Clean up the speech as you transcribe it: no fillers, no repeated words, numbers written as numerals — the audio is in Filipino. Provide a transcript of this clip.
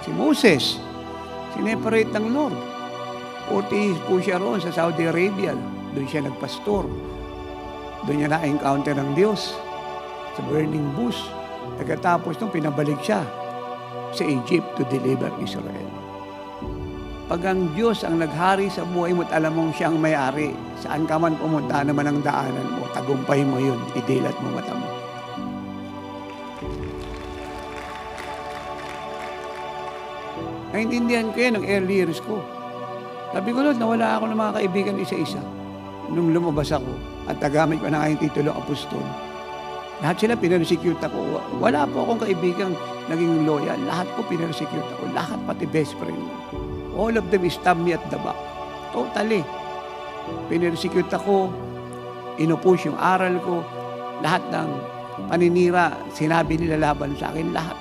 Si Moses, sineparate ng Lord. 40 years po siya roon sa Saudi Arabia. Doon siya nagpastor. Doon niya na-encounter ng Diyos sa burning bush. Pagkatapos nung pinabalik siya sa Egypt to deliver Israel. Pag ang Diyos ang naghari sa buhay mo at alam mong siyang may-ari, saan ka man pumunta naman ang daanan mo, tagumpay mo yun, idilat mo mata mo. Naintindihan ko yan ng early years ko. Sabi ko, Lord, nawala ako ng mga kaibigan isa-isa. Nung lumabas ako at nagamit ko na aking titulo apostol, lahat sila pinarsecute ako. Wala po akong kaibigang naging loyal. Lahat po pinarsecute ako. Lahat, pati best friend mo. All of them stabbed me at the back. Totally. Pinarsecute ako. Inupush yung aral ko. Lahat ng paninira, sinabi nila laban sa akin. Lahat.